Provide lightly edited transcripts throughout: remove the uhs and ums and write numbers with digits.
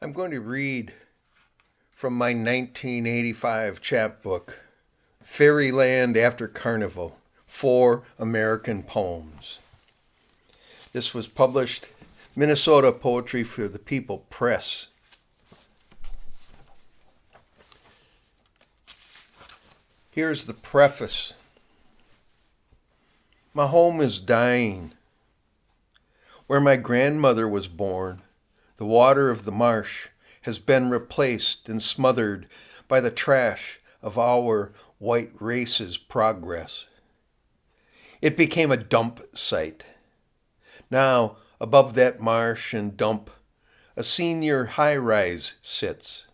I'm going to read from my 1985 chapbook, Fairyland After Carnival, 4 American Poems. This was published Minnesota Poetry for the People Press. Here's the preface. My home is dying. Where my grandmother was born, the water of the marsh has been replaced and smothered by the trash of our white race's progress. It became a dump site. Now, above that marsh and dump, a senior high-rise sits.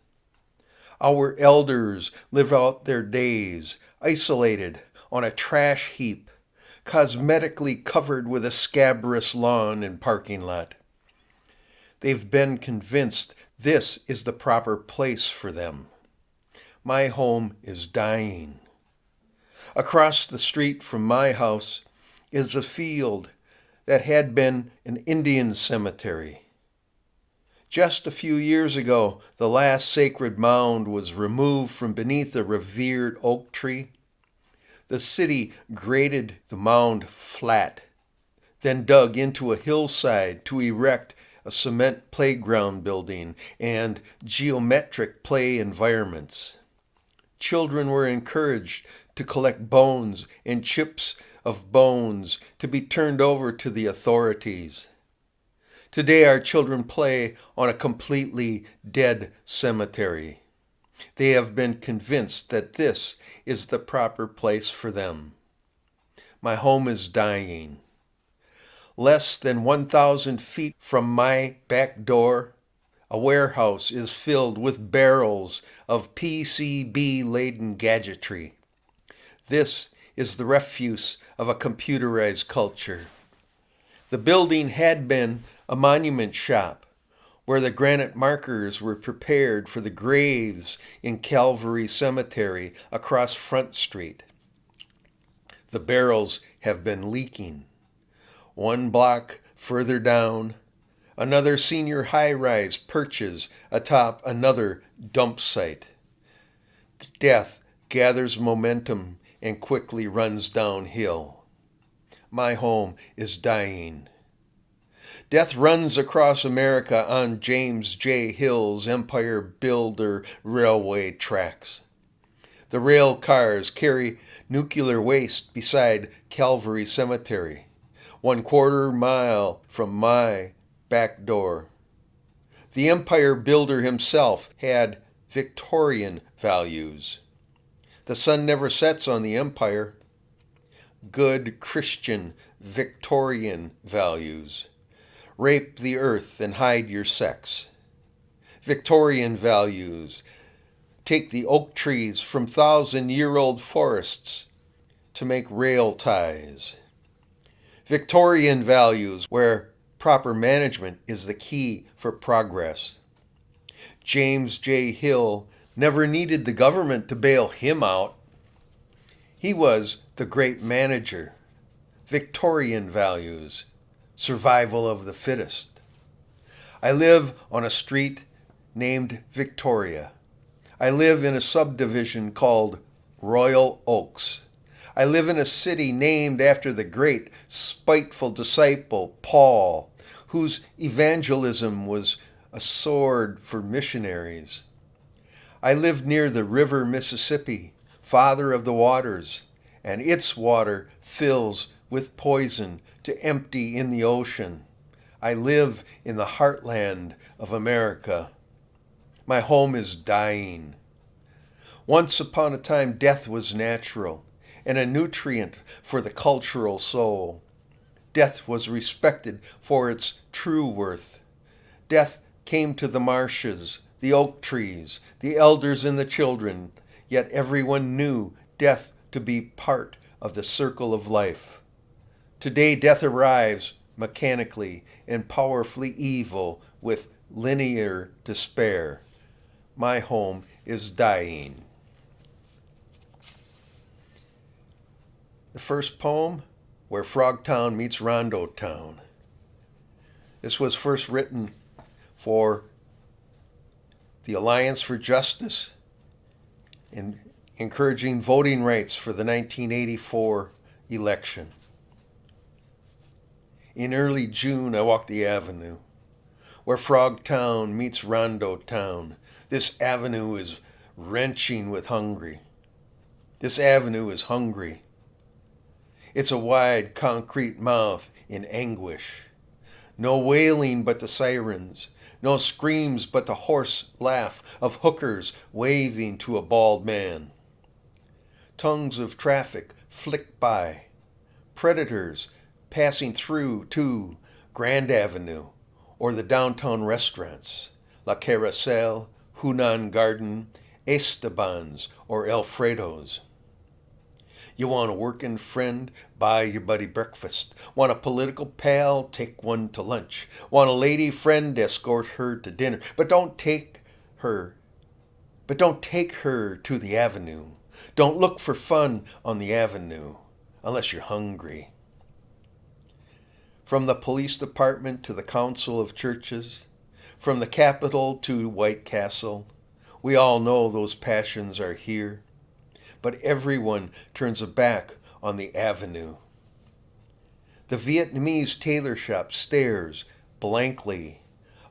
Our elders live out their days, isolated on a trash heap, cosmetically covered with a scabrous lawn and parking lot. They've been convinced this is the proper place for them. My home is dying. Across the street from my house is a field that had been an Indian cemetery. Just a few years ago, the last sacred mound was removed from beneath a revered oak tree. The city graded the mound flat, then dug into a hillside to erect a cement playground building and geometric play environments. Children were encouraged to collect bones and chips of bones to be turned over to the authorities. Today our children play on a completely dead cemetery. They have been convinced that this is the proper place for them. My home is dying. Less than 1,000 feet from my back door, a warehouse is filled with barrels of PCB-laden gadgetry. This is the refuse of a computerized culture. The building had been a monument shop where the granite markers were prepared for the graves in Calvary Cemetery across Front Street. The barrels have been leaking. 1 block further down, another senior high-rise perches atop another dump site. Death gathers momentum and quickly runs downhill. My home is dying. Death runs across America on James J. Hill's Empire Builder railway tracks. The rail cars carry nuclear waste beside Calvary Cemetery, 1/4 mile from my back door. The Empire Builder himself had Victorian values. The sun never sets on the Empire. Good Christian Victorian values. Rape the earth and hide your sex. Victorian values. Take the oak trees from 1,000-year-old forests to make rail ties. Victorian values, where proper management is the key for progress. James J. Hill never needed the government to bail him out. He was the great manager. Victorian values, survival of the fittest. I live on a street named Victoria. I live in a subdivision called Royal Oaks. I live in a city named after the great, spiteful disciple, Paul, whose evangelism was a sword for missionaries. I live near the river Mississippi, father of the waters, and its water fills with poison to empty in the ocean. I live in the heartland of America. My home is dying. Once upon a time, death was natural and a nutrient for the cultural soul. Death was respected for its true worth. Death came to the marshes, the oak trees, the elders and the children, yet everyone knew death to be part of the circle of life. Today death arrives mechanically and powerfully evil with linear despair. My home is dying. The first poem, Where Frogtown Meets Rondo Town. This was first written for the Alliance for Justice, in encouraging voting rights for the 1984 election. In early June, I walked the avenue, where Frogtown meets Rondo Town. This avenue is wrenching with hungry. This avenue is hungry. It's a wide concrete mouth in anguish. No wailing but the sirens. No screams but the hoarse laugh of hookers waving to a bald man. Tongues of traffic flick by. Predators passing through to Grand Avenue or the downtown restaurants, La Carousel, Hunan Garden, Esteban's, or Alfredo's. You want a working friend? Buy your buddy breakfast. Want a political pal? Take one to lunch. Want a lady friend? Escort her to dinner. But don't take her to the avenue. Don't look for fun on the avenue unless you're hungry. From the police department to the council of churches, from the Capitol to White Castle, we all know those passions are here. But everyone turns a back on the avenue. The Vietnamese tailor shop stares blankly,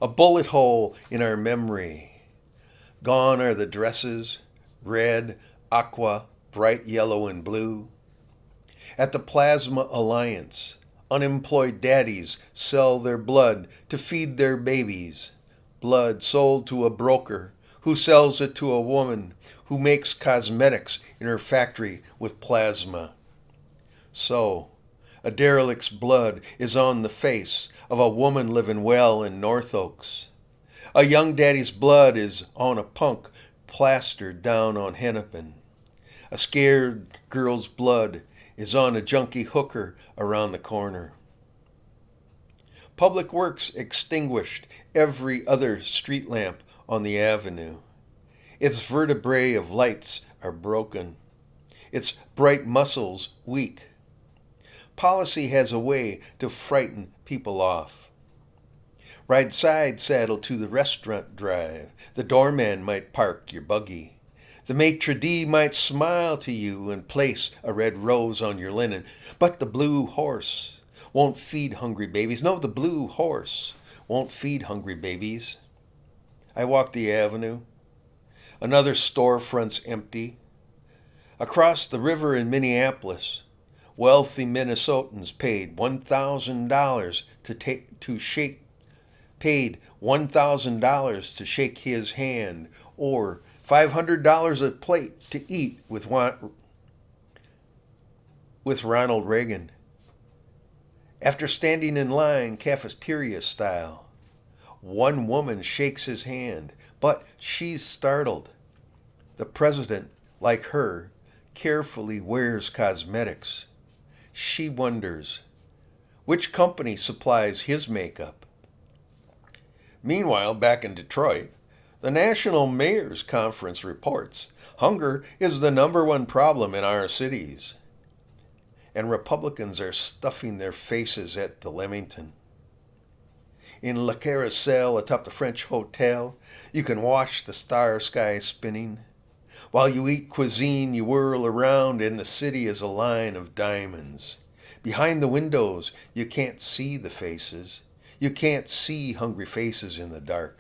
a bullet hole in our memory. Gone are the dresses, red, aqua, bright yellow and blue. At the Plasma Alliance, unemployed daddies sell their blood to feed their babies. Blood sold to a broker who sells it to a woman who makes cosmetics in her factory with plasma. So, a derelict's blood is on the face of a woman living well in North Oaks. A young daddy's blood is on a punk plastered down on Hennepin. A scared girl's blood is on a junkie hooker around the corner. Public Works extinguished every other street lamp on the avenue. Its vertebrae of lights are broken. Its bright muscles weak. Policy has a way to frighten people off. Ride side saddle to the restaurant drive. The doorman might park your buggy. The maitre d' might smile to you and place a red rose on your linen. But the blue horse won't feed hungry babies. No, the blue horse won't feed hungry babies. I walked the avenue. Another storefront's empty. Across the river in Minneapolis, wealthy Minnesotans paid $1,000 to shake his hand, or $500 a plate to eat with Ronald Reagan. After standing in line cafeteria style, one woman shakes his hand, but she's startled. The president, like her, carefully wears cosmetics. She wonders, which company supplies his makeup? Meanwhile, back in Detroit, the National Mayor's Conference reports hunger is the #1 problem in our cities. And Republicans are stuffing their faces at the Leamington. In La Carousel atop the French Hotel, you can watch the star sky spinning. While you eat cuisine, you whirl around, and the city is a line of diamonds. Behind the windows, you can't see the faces. You can't see hungry faces in the dark.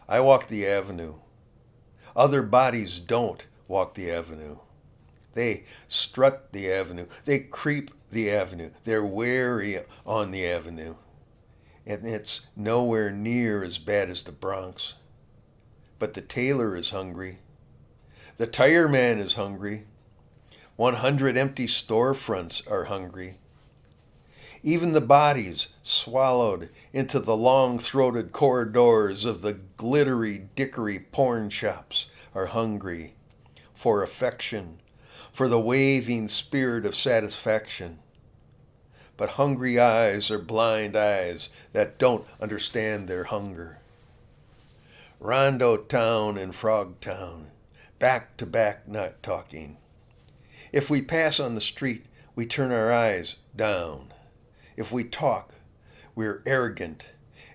I walk the avenue. Other bodies don't walk the avenue. They strut the avenue. They creep the avenue. They're wary on the avenue. And it's nowhere near as bad as the Bronx. But the tailor is hungry. The tire man is hungry. 100 empty storefronts are hungry. Even the bodies swallowed into the long-throated corridors of the glittery dickery porn shops are hungry for affection, for the waving spirit of satisfaction. But hungry eyes are blind eyes that don't understand their hunger. Rondo Town and Frogtown, back to back not talking. If we pass on the street, we turn our eyes down. If we talk, we're arrogant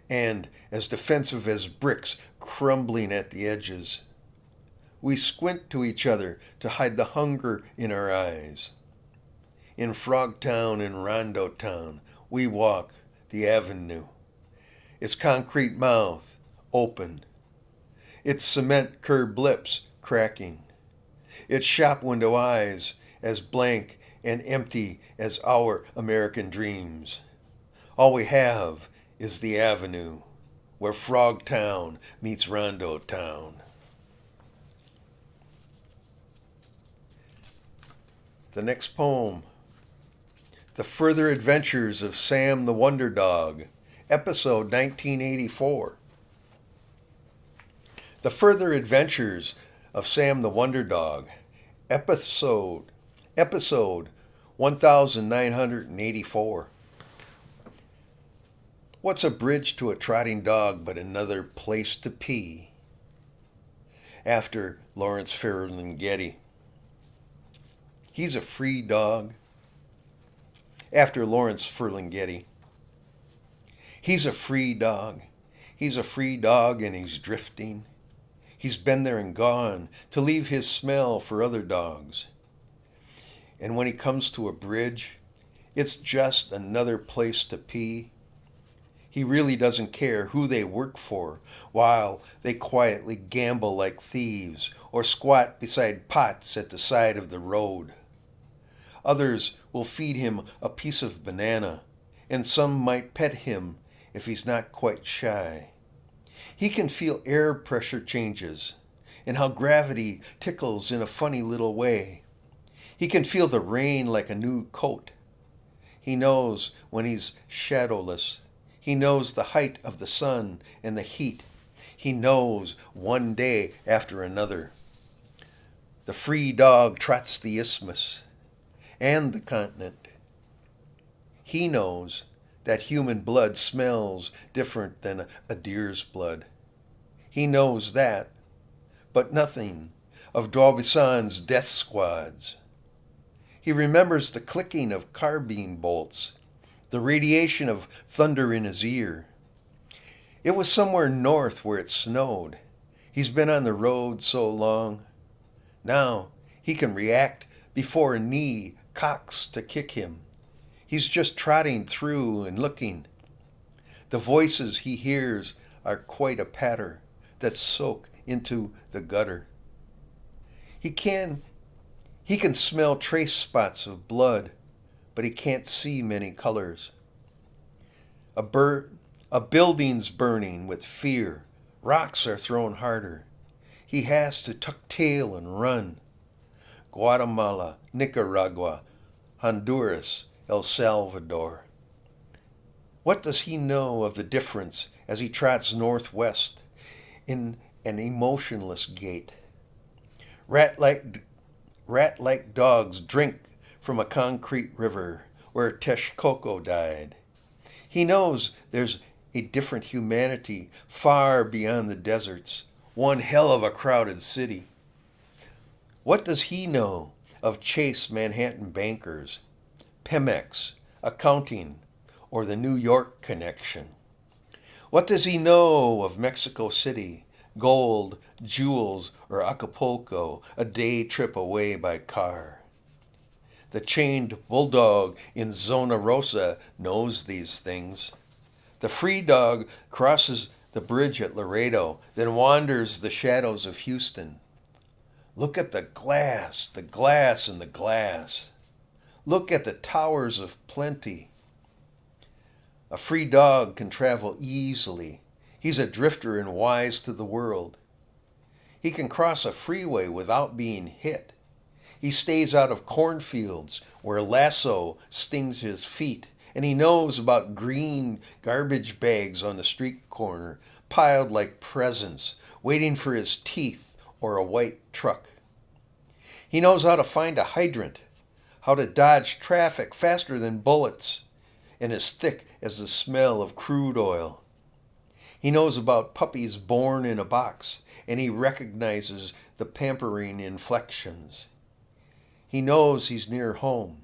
and as defensive as bricks crumbling at the edges. We squint to each other to hide the hunger in our eyes. In Frogtown and Rondo Town, we walk the avenue. Its concrete mouth open. Its cement curb lips cracking. Its shop window eyes as blank and empty as our American dreams. All we have is the avenue where Frogtown meets Rondo Town. The next poem, The Further Adventures of Sam the Wonder Dog, episode 1984. The Further Adventures of Sam the Wonder Dog, episode 1984. What's a bridge to a trotting dog but another place to pee? After Lawrence Ferlinghetti. He's a free dog. After Lawrence Ferlinghetti. He's a free dog. He's a free dog and he's drifting. He's been there and gone to leave his smell for other dogs. And when he comes to a bridge, it's just another place to pee. He really doesn't care who they work for while they quietly gamble like thieves or squat beside pots at the side of the road. Others will feed him a piece of banana, and some might pet him if he's not quite shy. He can feel air pressure changes and how gravity tickles in a funny little way. He can feel the rain like a new coat. He knows when he's shadowless. He knows the height of the sun and the heat. He knows one day after another. The free dog trots the isthmus and the continent. He knows that human blood smells different than a deer's blood. He knows that, but nothing of D'Aubussan's death squads. He remembers the clicking of carbine bolts, the radiation of thunder in his ear. It was somewhere north where it snowed. He's been on the road so long. Now he can react before a knee cocks to kick him. He's just trotting through and looking. The voices he hears are quite a patter that soak into the gutter. He can smell trace spots of blood, but he can't see many colors. A building's burning with fear. Rocks are thrown harder. He has to tuck tail and run. Guatemala, Nicaragua, Honduras, El Salvador. What does he know of the difference as he trots northwest in an emotionless gait? Rat-like dogs drink from a concrete river where Texcoco died. He knows there's a different humanity far beyond the deserts, one hell of a crowded city. What does he know of Chase Manhattan bankers, Pemex, accounting, or the New York connection? What does he know of Mexico City, gold, jewels, or Acapulco, a day trip away by car? The chained bulldog in Zona Rosa knows these things. The free dog crosses the bridge at Laredo, then wanders the shadows of Houston. Look at the glass and the glass. Look at the towers of plenty. A free dog can travel easily. He's a drifter and wise to the world. He can cross a freeway without being hit. He stays out of cornfields where a lasso stings his feet, and he knows about green garbage bags on the street corner, piled like presents, waiting for his teeth or a white truck. He knows how to find a hydrant, how to dodge traffic faster than bullets, and as thick as the smell of crude oil. He knows about puppies born in a box, and he recognizes the pampering inflections. He knows he's near home.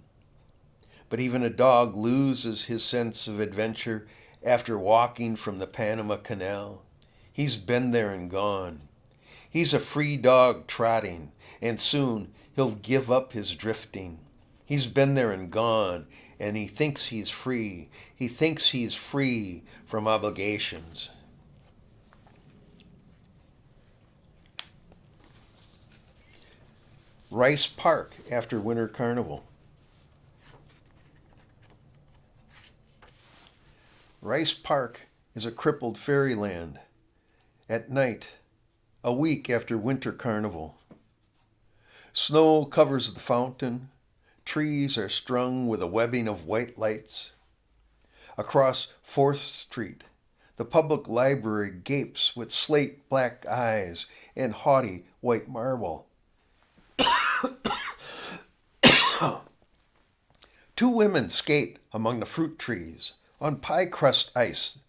But even a dog loses his sense of adventure after walking from the Panama Canal. He's been there and gone. He's a free dog trotting, and soon he'll give up his drifting. He's been there and gone, and he thinks he's free. He thinks he's free from obligations. Rice Park after Winter Carnival. Rice Park is a crippled fairyland. At night, a week after Winter Carnival. Snow covers the fountain. Trees are strung with a webbing of white lights. Across 4th Street, the public library gapes with slate black eyes and haughty white marble. Two women skate among the fruit trees on pie crust ice.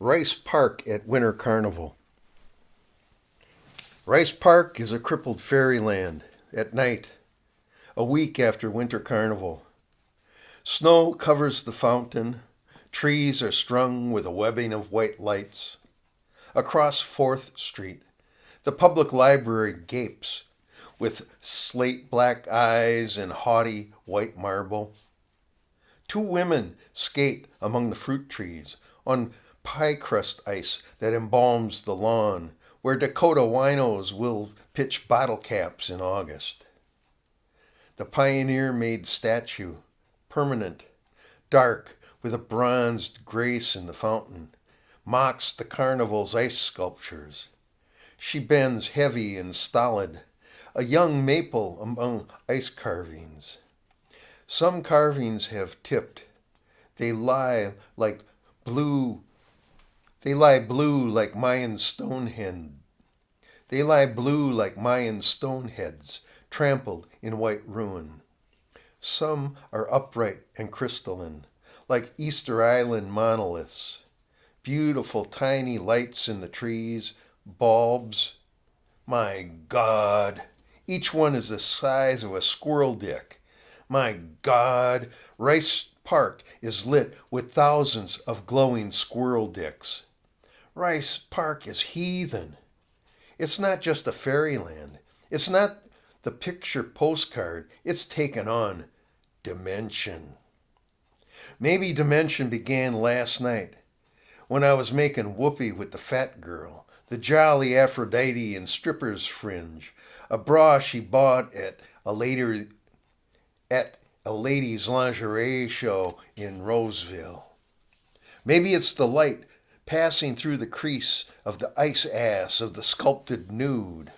Rice Park at Winter Carnival. Rice Park is a crippled fairyland. At night, a week after Winter Carnival. Snow covers the fountain. Trees are strung with a webbing of white lights. Across 4th Street, the public library gapes with slate black eyes and haughty white marble. Two women skate among the fruit trees on pie crust ice that embalms the lawn, where Dakota winos will pitch bottle caps in August. The pioneer-made statue, permanent, dark, with a bronzed grace in the fountain, mocks the carnival's ice sculptures. She bends heavy and stolid, a young maple among ice carvings. Some carvings have tipped. They lie blue like Mayan stoneheads. They lie blue like Mayan stoneheads, trampled in white ruin. Some are upright and crystalline, like Easter Island monoliths. Beautiful tiny lights in the trees, bulbs. My God, each one is the size of a squirrel dick. My God, Rice Park is lit with thousands of glowing squirrel dicks. Rice Park is heathen. It's not just a fairyland. It's not the picture postcard. It's taken on dimension. Maybe dimension began last night when I was making whoopee with the fat girl, the jolly Aphrodite in stripper's fringe, a bra she bought at a ladies' lingerie show in Roseville. Maybe it's the light passing through the crease of the ice ass of the sculpted nude,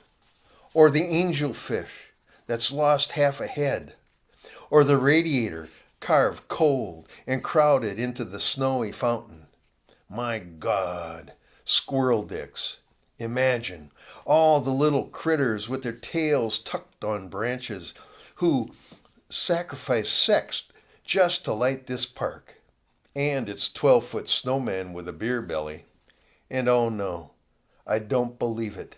or the angelfish that's lost half a head, or the radiator carved cold and crowded into the snowy fountain. My God, squirrel dicks. Imagine all the little critters with their tails tucked on branches who sacrifice sex just to light this park. And its 12-foot snowman with a beer belly. And oh no, I don't believe it.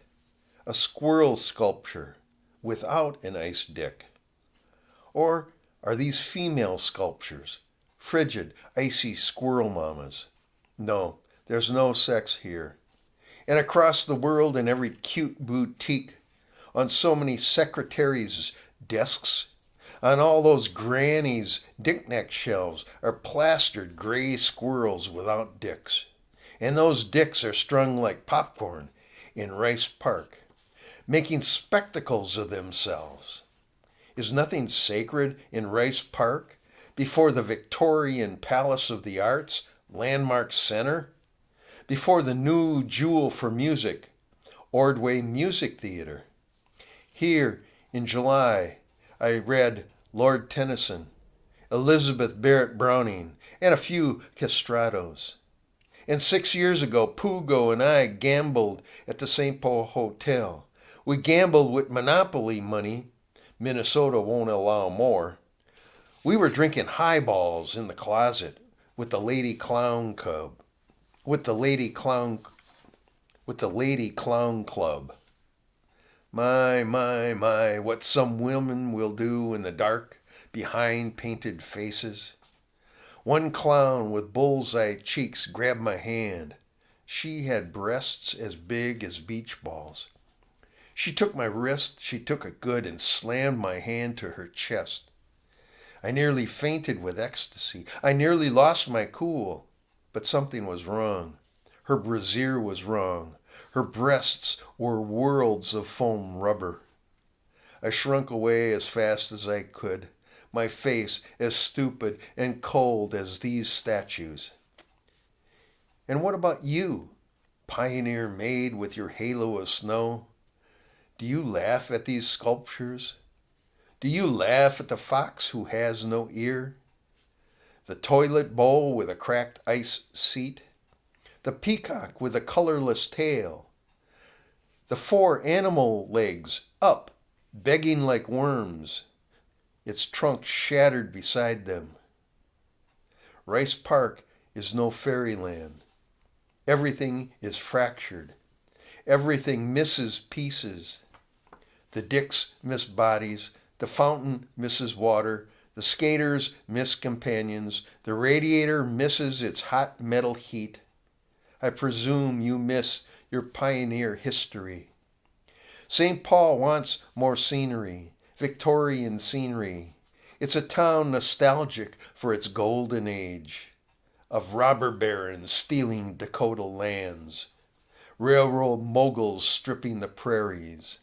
A squirrel sculpture without an ice dick. Or are these female sculptures, frigid, icy squirrel mamas? No, there's no sex here. And across the world in every cute boutique, on so many secretaries' desks, on all those grannies' knick-knack shelves are plastered gray squirrels without dicks. And those dicks are strung like popcorn in Rice Park, making spectacles of themselves. Is nothing sacred in Rice Park before the Victorian Palace of the Arts, Landmark Center? Before the new jewel for music, Ordway Music Theater? Here in July, I read Lord Tennyson, Elizabeth Barrett Browning, and a few castratos. And 6 years ago, Pugo and I gambled at the St. Paul Hotel. We gambled with Monopoly money. Minnesota won't allow more. We were drinking highballs in the closet with the Lady Clown Club. With the Lady Clown Club. My, what some women will do in the dark behind painted faces. One clown with bullseye cheeks grabbed my hand. She had breasts as big as beach balls. She took my wrist, she took it good, and slammed my hand to her chest. I nearly fainted with ecstasy. I nearly lost my cool. But something was wrong. Her brassiere was wrong. Her breasts were worlds of foam rubber. I shrunk away as fast as I could, my face as stupid and cold as these statues. And what about you, pioneer maid with your halo of snow? Do you laugh at these sculptures? Do you laugh at the fox who has no ear? The toilet bowl with a cracked ice seat? The peacock with a colorless tail? The four animal legs up, begging like worms, its trunk shattered beside them? Rice Park is no fairyland. Everything is fractured. Everything misses pieces. The dicks miss bodies. The fountain misses water. The skaters miss companions. The radiator misses its hot metal heat. I presume you miss your pioneer history. St. Paul wants more scenery, Victorian scenery. It's a town nostalgic for its golden age of robber barons stealing Dakota lands, railroad moguls stripping the prairies,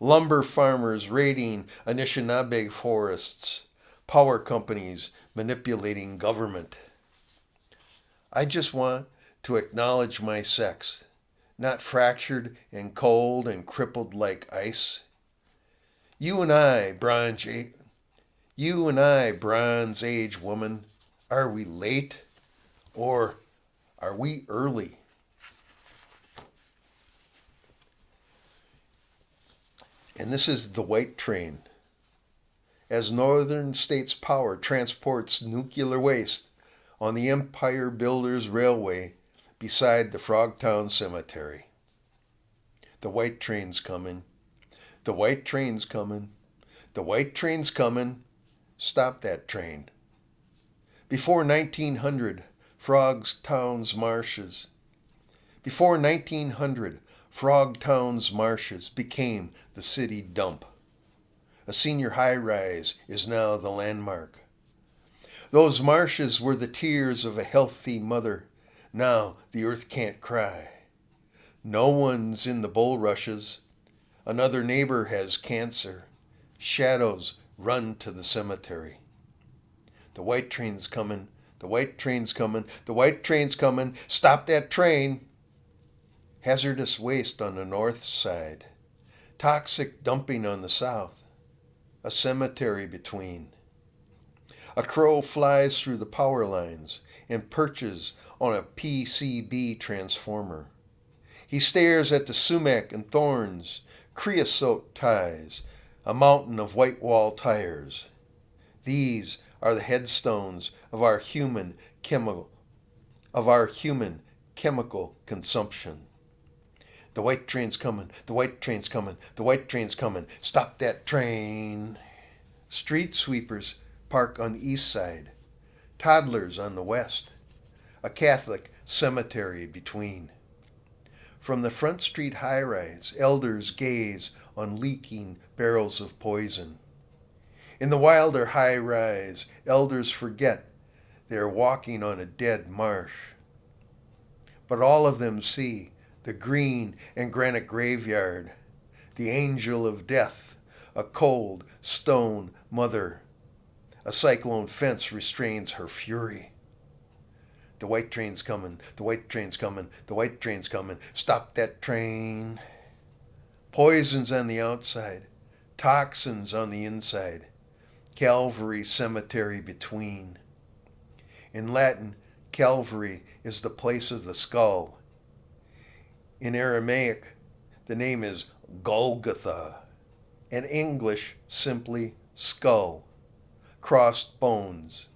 lumber farmers raiding Anishinaabe forests, power companies manipulating government. I just want to acknowledge my sex, not fractured and cold and crippled like ice. You and I, Bronze Age woman, are we late or are we early? And this is the White Train. As Northern States Power transports nuclear waste on the Empire Builders Railway beside the Frogtown Cemetery. The white train's coming. The white train's coming. The white train's coming. Stop that train. Before 1900, Frogtown's marshes. Before 1900, Frogtown's marshes became the city dump. A senior high-rise is now the landmark. Those marshes were the tears of a healthy mother. Now the earth can't cry. No one's in the bulrushes. Another neighbor has cancer. Shadows run to the cemetery. The white train's coming. The white train's coming. The white train's coming. Stop that train. Hazardous waste on the north side. Toxic dumping on the south. A cemetery between. A crow flies through the power lines and perches on a PCB transformer. He stares at the sumac and thorns, creosote ties, a mountain of white wall tires. These are the headstones of our human chemical consumption. The white train's coming, the white train's coming, the white train's coming. Stop that train. Street sweepers park on the east side, toddlers on the west, a Catholic cemetery between. From the Front Street high-rise, elders gaze on leaking barrels of poison. In the wilder high-rise, elders forget they are walking on a dead marsh. But all of them see the green and granite graveyard, the angel of death, a cold stone mother. A cyclone fence restrains her fury. The white train's coming, the white train's coming, the white train's coming. Stop that train. Poisons on the outside, toxins on the inside. Calvary cemetery between. In Latin, Calvary is the place of the skull. In Aramaic, the name is Golgotha. In English, simply skull. Crossed bones.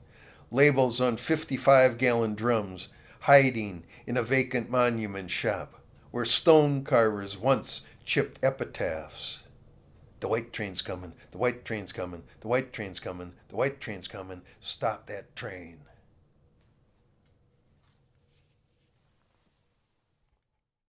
Labels on 55-gallon drums hiding in a vacant monument shop where stone carvers once chipped epitaphs. The white train's coming, the white train's coming, the white train's coming, the white train's coming. Stop that train.